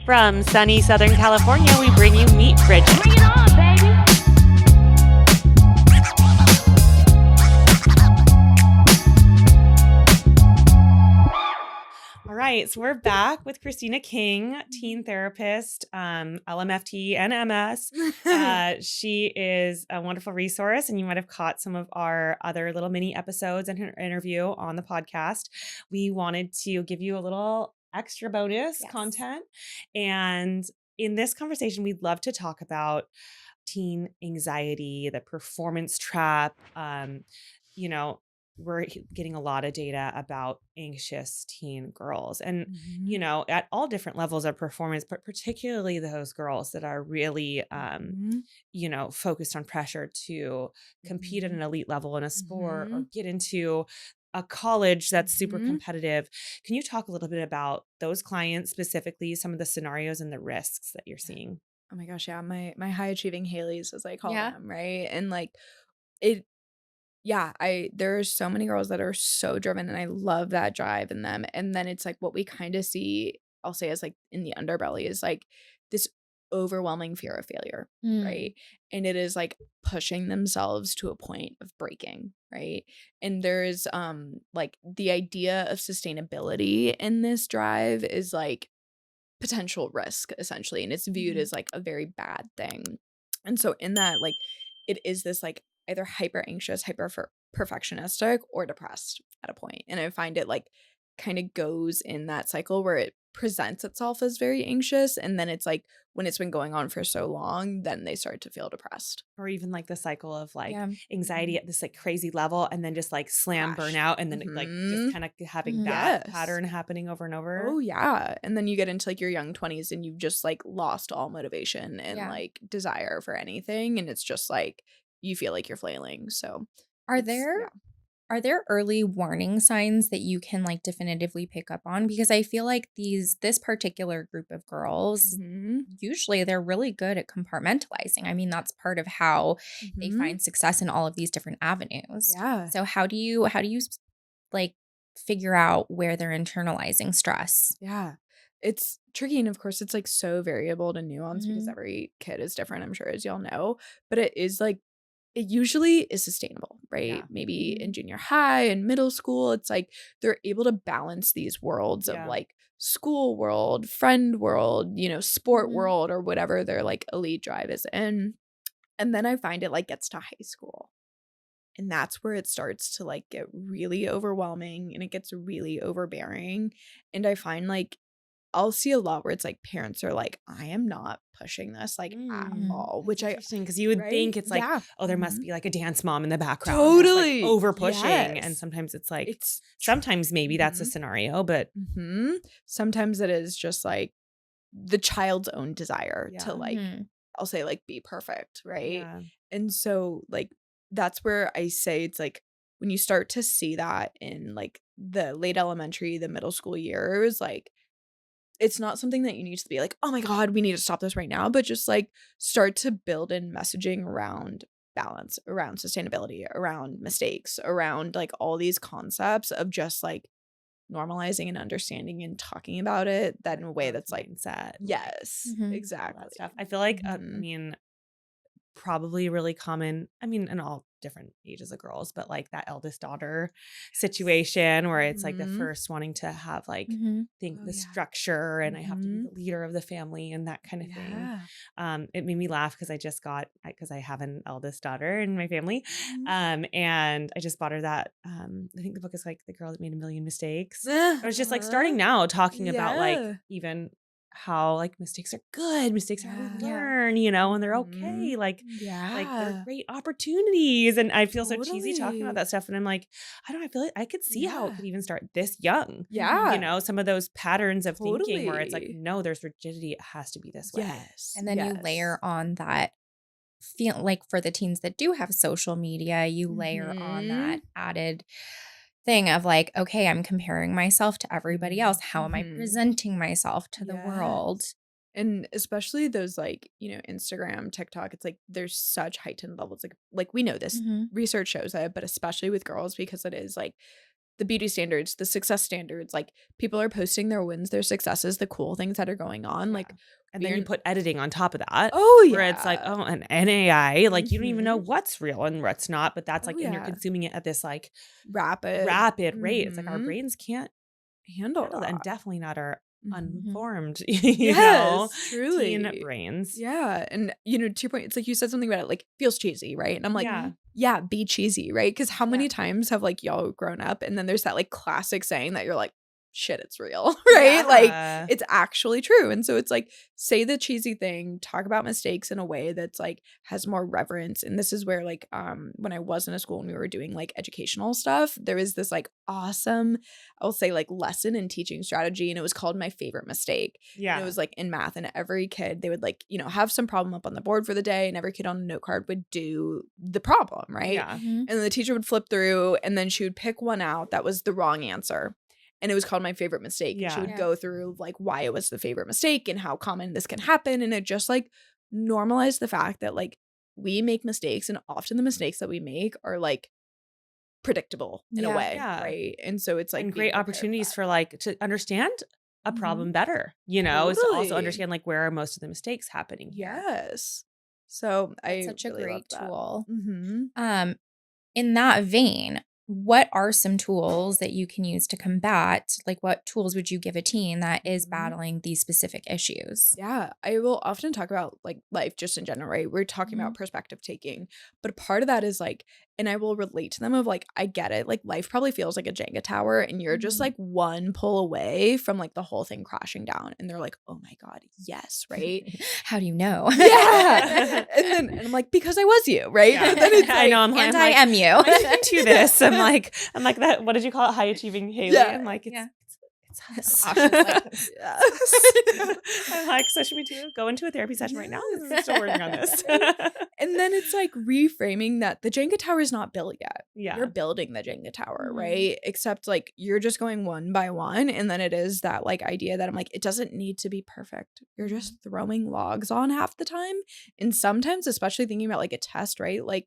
From sunny Southern California, we bring you Meet Bridget. Bring it on, baby. All right, so we're back with Christina King, teen therapist, LMFT and MS. She is a wonderful resource, and you might have caught some of our other little mini episodes and her interview on the podcast. We wanted to give you a little extra bonus content. And in this conversation, we'd love to talk about teen anxiety, the performance trap. We're getting a lot of data about anxious teen girls and, at all different levels of performance, but particularly those girls that are really, focused on pressure to compete at an elite level in a sport or get into a college that's super competitive. Can you talk a little bit about those clients specifically, some of the scenarios and the risks that you're seeing? Oh my gosh, yeah. My high achieving Haleys, as I call them, right? And there are so many girls that are so driven, and I love that drive in them. And then it's like what we kind of see, I'll say, as like in the underbelly is like this overwhelming fear of failure, right? And it is like pushing themselves to a point of breaking, right? And there's like the idea of sustainability in this drive is like potential risk essentially, and it's viewed as like a very bad thing. And so in that, like, it is this like either hyper anxious, hyper perfectionistic, or depressed at a point. And I find it like kind of goes in that cycle where it presents itself as very anxious, and then it's like when it's been going on for so long, then they start to feel depressed. Or even like the cycle of like anxiety at this like crazy level, and then just like slam burnout, and then it, like just kind of having that pattern happening over and over. Oh yeah. And then you get into like your young 20s and you've just like lost all motivation and like desire for anything, and it's just like you feel like you're flailing. So Are there early warning signs that you can like definitively pick up on? Because I feel like this particular group of girls, usually they're really good at compartmentalizing. I mean, that's part of how they find success in all of these different avenues. Yeah. So how do you like figure out where they're internalizing stress? Yeah. It's tricky, and of course it's like so variable to nuance because every kid is different, I'm sure, as y'all know. But it is like it usually is sustainable, right? Yeah. Maybe in junior high and middle school, it's like they're able to balance these worlds of like school world, friend world, sport world, or whatever their like elite drive is in. And then I find it like gets to high school. And that's where it starts to like get really overwhelming, and it gets really overbearing. And I find like I'll see a lot where it's like parents are like, I am not pushing this like at all, which because you would think it's like, oh, there must be like a dance mom in the background, totally like over pushing, and sometimes it's like sometimes maybe that's a scenario, but sometimes it is just like the child's own desire to like I'll say like be perfect, right? And so like that's where I say it's like when you start to see that in like the late elementary, the middle school years, like it's not something that you need to be like, oh my God, we need to stop this right now, but just like start to build in messaging around balance, around sustainability, around mistakes, around like all these concepts of just like normalizing and understanding and talking about it that in a way that's like mindset. Yes, exactly. Stuff. I feel like, I mean, probably really common, I mean, in all different ages of girls, but like that eldest daughter situation where it's like the first wanting to have like think the structure, and I have to be the leader of the family and that kind of thing. It made me laugh because I have an eldest daughter in my family, and I just bought her that I think the book is like The Girl That Made a Million Mistakes. I was just like starting now talking about like even how like mistakes are good, mistakes are how we learn, and they're okay, like they're great opportunities. And I feel so cheesy talking about that stuff, and I'm like, I feel like I could see how it could even start this young. Some of those patterns of thinking where it's like, no, there's rigidity, it has to be this way. And then you layer on that feel like for the teens that do have social media, you layer on that added thing of like, okay, I'm comparing myself to everybody else. How am I presenting myself to the world? And especially those like, Instagram, TikTok, it's like there's such heightened levels. Like we know this, research shows it, but especially with girls, because it is like the beauty standards, the success standards, like people are posting their wins, their successes, the cool things that are going on. Yeah. Like, and then you put editing on top of that. oh where it's like, yeah. oh, an AI, like you don't even know what's real and what's not, but that's Oh like, and you're yeah. consuming it at this like Rapid rate. It's like our brains can't handle that, that. and definitely not our Mhm. unformed, Yes, teen truly. brains. Yeah. And, to your point, it's like you said something about it, like, feels cheesy, right? And I'm like, Yeah. yeah, be cheesy, right? Because how many Yeah. times have, like, y'all grown up and then there's that, like, classic saying that you're like, shit, it's real, right? Like, Yeah. it's actually true. And so it's like, say the cheesy thing, talk about mistakes in a way that's like has more reverence. And this is where, like, when I was in a school and we were doing like educational stuff, there was this like awesome, I'll say, like, lesson in teaching strategy, and it was called My Favorite Mistake. Yeah. And it was like in math, and every kid, they would like, have some problem up on the board for the day, and every kid on a note card would do the problem, right? Yeah. Mhm. And then the teacher would flip through, and then she would pick one out that was the wrong answer. And it was called My Favorite Mistake. Yeah. And she would Yeah. go through like why it was the favorite mistake and how common this can happen. And it just like normalized the fact that like we make mistakes, and often the mistakes that we make are like predictable in a Yeah. way, Yeah. right? And so it's like and being great prepared for opportunities that. for like to understand a Mhm. problem better, is to also Totally. understand like where are most of the mistakes happening here. Yes. So That's I such a really love great that. tool. Mm-hmm. In that vein, what are some tools that you can use to combat? Like, what tools would you give a teen that is Mhm. battling these specific issues? Yeah, I will often talk about like life just in general, right? We're talking about perspective taking, but part of that is like, and I will relate to them of like, I get it. Like life probably feels like a Jenga tower, and you're just like one pull away from like the whole thing crashing down. And they're like, oh my God, yes, right? How do you know? Yeah. And I'm like, because I was you, right? Yeah. And then it's I know. I'm And like, I am you. I'm to this. I'm like that. What did you call it? High achieving Haley. Yeah. I'm like, it's Yeah. us. Asha's like, Yes. I'm like, so should we go into a therapy session right now? Yes. I'm still working on this. And then it's like reframing that the Jenga tower is not built yet. Yeah. You're building the Jenga tower, Mhm. right? Except like you're just going one by one. And then it is that like idea that I'm like, it doesn't need to be perfect. You're just throwing logs on half the time. And sometimes, especially thinking about like a test, right? Like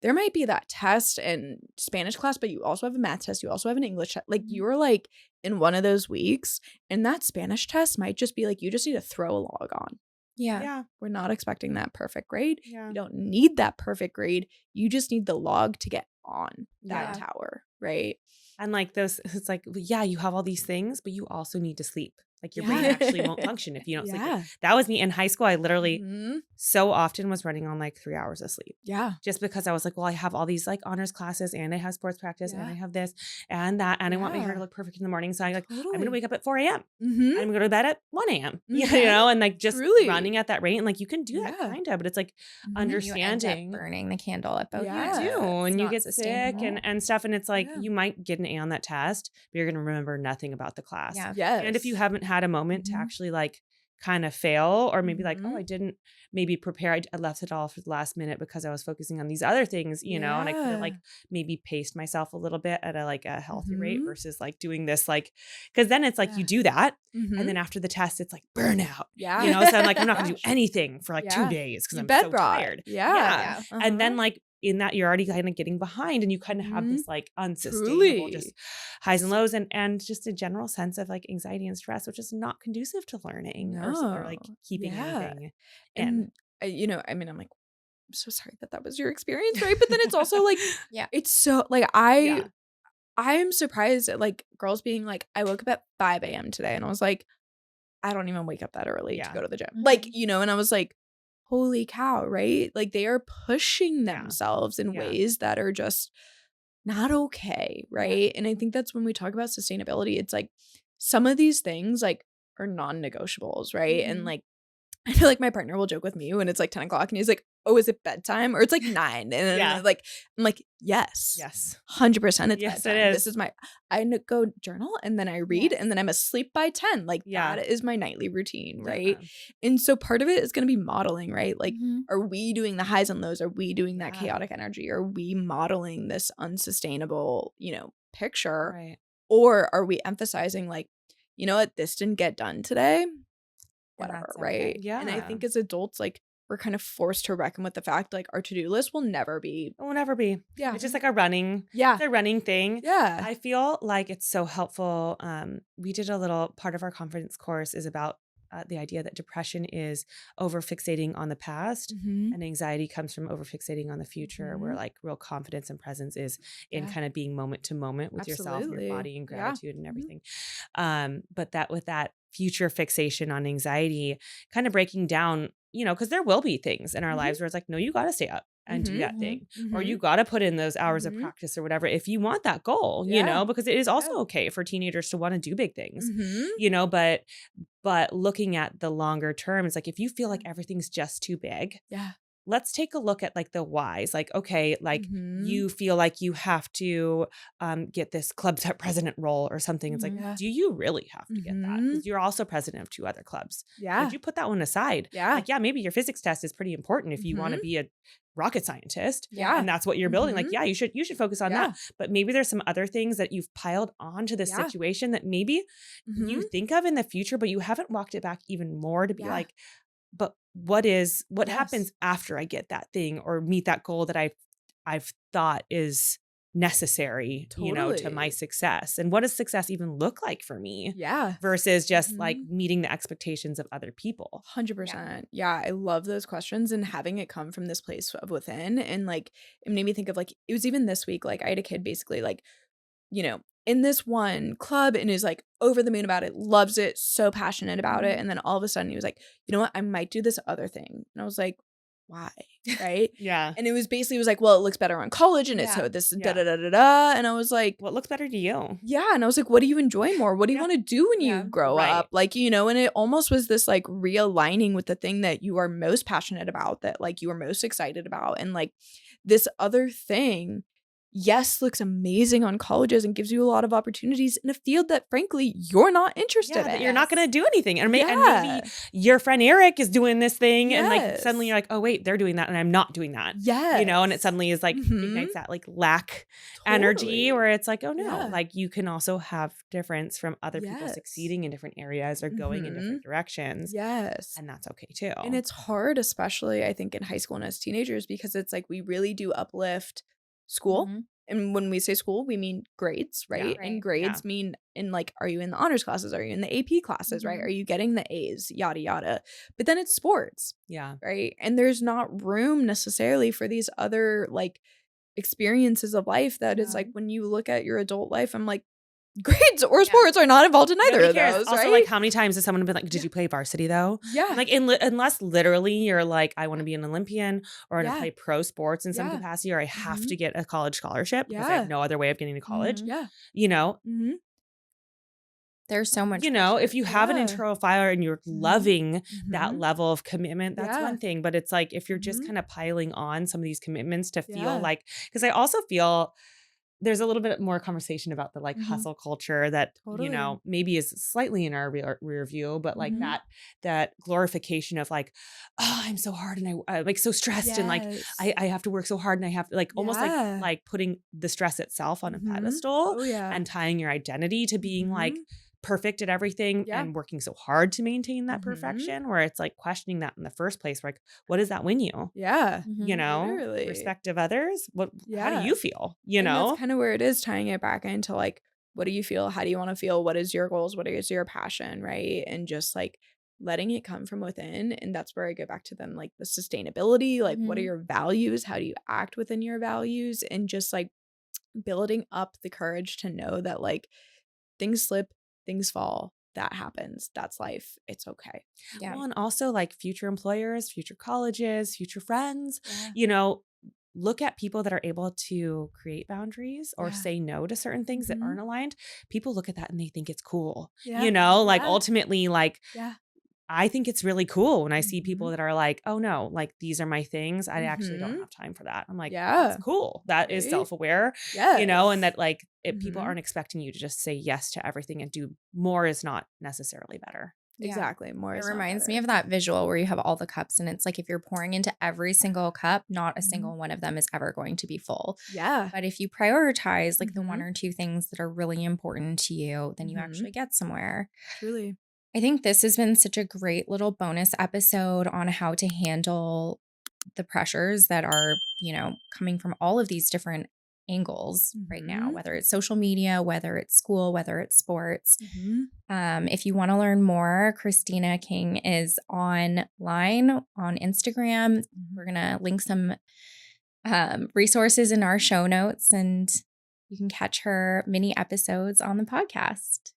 there might be that test in Spanish class, but you also have a math test. You also have an English test. Like you're like in one of those weeks, and that Spanish test might just be like, you just need to throw a log on. Yeah. Yeah. We're not expecting that perfect grade. Yeah. You don't need that perfect grade. You just need the log to get on that Yeah. tower, right? And like those, it's like, yeah, you have all these things, but you also need to sleep. Like your brain Yeah. actually won't function if you don't sleep. Yeah. That was me in high school. I literally Mhm. so often was running on like 3 hours of sleep. Yeah. Just because I was like, well, I have all these like honors classes, and I have sports practice, and I have this and that, and I want my hair to Yeah. look perfect in the morning. So I'm like, I'm Totally. going to wake up at 4 a.m. Mhm. I'm going to go to bed at 1 a.m. Mhm. And like just Truly. running at that rate. And like you can do that Yeah. kind of, but it's like Mhm. understanding. You end up burning the candle at both Yeah. You ends. do, It's and you not get sick sustainable. and stuff. And it's like Yeah. you might get an A on that test, but you're going to remember nothing about the class. Yeah. Yes. And if you haven't had a moment to Mhm. actually like kind of fail, or maybe like, oh, Mhm. I didn't maybe prepare, I left it all for the last minute because I was focusing on these other things, and I could have like Yeah. maybe paced myself a little bit at a healthy rate Mhm. versus like doing this, like, because then it's like Yeah. you do that. Mhm. And then after the test, it's like burnout, Yeah. so I'm like, I'm not going to do Gosh. anything for like Yeah. 2 days because You I'm bed so rot. tired. Yeah. Yeah. And then Uh-huh. like in that you're already kind of getting behind, and you kind of have this like unsustainable Truly. just highs and lows, and just a general sense of like anxiety and stress, which is not conducive to learning or like No. keeping Yeah. anything in. And I mean, I'm like, I'm so sorry that was your experience, right? But then it's also like, Yeah. it's so like Yeah. I am surprised at like girls being like, I woke up at 5 a.m. today, and I was like, I don't even wake up that early to Yeah. go to the gym. Mhm. Like, and I was like, holy cow, right? Like they are pushing Yeah. themselves in Yeah. ways that are just not okay, right? And I think that's when we talk about sustainability, it's like some of these things like are non-negotiables, right? And Mhm. like I feel like my partner will joke with me when it's like 10 o'clock and he's like, oh, is it bedtime? Or it's like 9. And then Yeah. like, I'm like, yes. Yes. 100% it's Yes, it bedtime. is. This is I go journal, and then I read, and then I'm asleep by 10. Like Yeah. that is my nightly routine, right? Yeah. And so part of it is going to be modeling, right? Like, Mhm. are we doing the highs and lows? Are we doing that Yeah. chaotic energy? Are we modeling this unsustainable, picture? Right. Or are we emphasizing like, you know what, this didn't get done today? And Whatever, that's right? okay. And I Yeah. think as adults, like we're kind of forced to reckon with the fact like our to-do list will never be. It will never be. Yeah. It's just like a running, Yeah. it's a running thing. Yeah. I feel like it's so helpful. We did a little part of our confidence course is about the idea that depression is over fixating on the past and anxiety comes from over fixating on the future, where like real confidence and presence is in kind of being moment to moment with yourself and your body and gratitude and everything. But that with that future fixation on anxiety, kind of breaking down, you know, because there will be things in our lives where it's like, no, you got to stay up and do that thing, or you got to put in those hours of practice or whatever if you want that goal, you know, because it is also okay for teenagers to want to do big things, you know, but looking at the longer term, it's like if you feel like everything's just too big, let's take a look at like the whys. Like, okay, like you feel like you have to get this club president role or something. It's like, do you really have to get that? Because you're also president of 2 other clubs. Yeah. Would you put that one aside? Like, yeah, maybe your physics test is pretty important if you want to be a rocket scientist. Yeah. And that's what you're building. Like, yeah, you should focus on that. But maybe there's some other things that you've piled onto this situation that maybe you think of in the future, but you haven't walked it back even more to be like, but what happens after I get that thing or meet that goal that I've thought is necessary, you know, to my success? And what does success even look like for me? Versus just like meeting the expectations of other people. 100%. Yeah, I love those questions and having it come from this place of within. And like, it made me think of like, it was even this week, like I had a kid basically like, you know, in this one club and is like over the moon about it, loves it, so passionate about it. And then all of a sudden he was like, you know what, I might do this other thing. And I was like, why? Right? And it was basically, it was like, well, it looks better on college and it's so this da-da-da-da-da. And I was like, what looks better to you? Yeah. And I was like, what do you enjoy more? What do you want to do when you grow up? Like, you know, and it almost was this like realigning with the thing that you are most passionate about, that like you are most excited about. And like this other thing, yes, looks amazing on colleges and gives you a lot of opportunities in a field that frankly you're not interested in. That you're not going to do anything. And maybe your friend Eric is doing this thing and like suddenly you're like, oh wait, they're doing that and I'm not doing that. You know, and it suddenly is like ignites that like lack energy where it's like, oh no, like you can also have difference from other people succeeding in different areas or going in different directions. And that's okay too. And it's hard, especially I think in high school and as teenagers, because it's like we really do uplift school. And when we say school, we mean grades, right? And grades mean in like, are you in the honors classes? Are you in the AP classes, right? Are you getting the A's, yada, yada. But then it's sports. Right. And there's not room necessarily for these other like experiences of life that is like, when you look at your adult life, I'm like, grades or sports are not involved in either of those, also, right? like, how many times has someone been like, did you play varsity though? Like, unless literally you're like, I want to be an Olympian or I want to play pro sports in some capacity, or I have to get a college scholarship because I have no other way of getting to college. You know? There's so much. You know, if you have an internal fire and you're loving that level of commitment, that's one thing. But it's like, if you're just kind of piling on some of these commitments to feel like, because I also feel there's a little bit more conversation about the like hustle culture that, you know, maybe is slightly in our rear view, but like that glorification of like, oh, I'm so hard and I'm like so stressed and like I have to work so hard and I have to like almost like putting the stress itself on a pedestal and tying your identity to being like perfect at everything and working so hard to maintain that perfection, where it's like questioning that in the first place. Like, what does that win you? You know, literally. Respect of others. How do you feel? You know, that's kind of where it is, tying it back into like, what do you feel? How do you want to feel? What is your goals? What is your passion? Right. And just like letting it come from within. And that's where I go back to then like the sustainability, like what are your values? How do you act within your values? And just like building up the courage to know that like things slip, things fall, that happens. That's life. It's okay. Well, and also like future employers, future colleges, future friends, you know, look at people that are able to create boundaries or say no to certain things that aren't aligned. People look at that and they think it's cool, you know, like ultimately, like, I think it's really cool when I see people that are like, oh no, like these are my things. I actually don't have time for that. I'm like, that's cool. That is self-aware, you know, and that like people aren't expecting you to just say yes to everything and do more is not necessarily better. Exactly. More. It reminds me of that visual where you have all the cups and it's like, if you're pouring into every single cup, not a single one of them is ever going to be full. But if you prioritize like the one or two things that are really important to you, then you actually get somewhere. Truly. I think this has been such a great little bonus episode on how to handle the pressures that are, coming from all of these different angles right now, whether it's social media, whether it's school, whether it's sports. If you want to learn more, Christina King is online on Instagram. We're going to link some resources in our show notes, and you can catch her mini episodes on the podcast.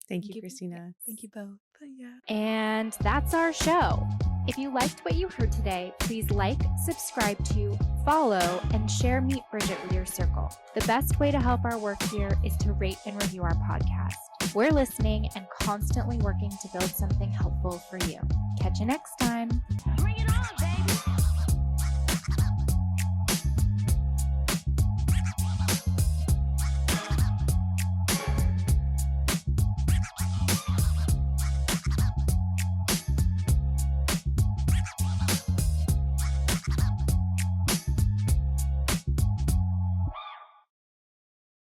Thank you, Christina. Thank you both. Yeah. And that's our show. If you liked what you heard today, please like, subscribe to, follow, and share Meet Bridget with your circle. The best way to help our work here is to rate and review our podcast. We're listening and constantly working to build something helpful for you. Catch you next time. Bring it on, baby.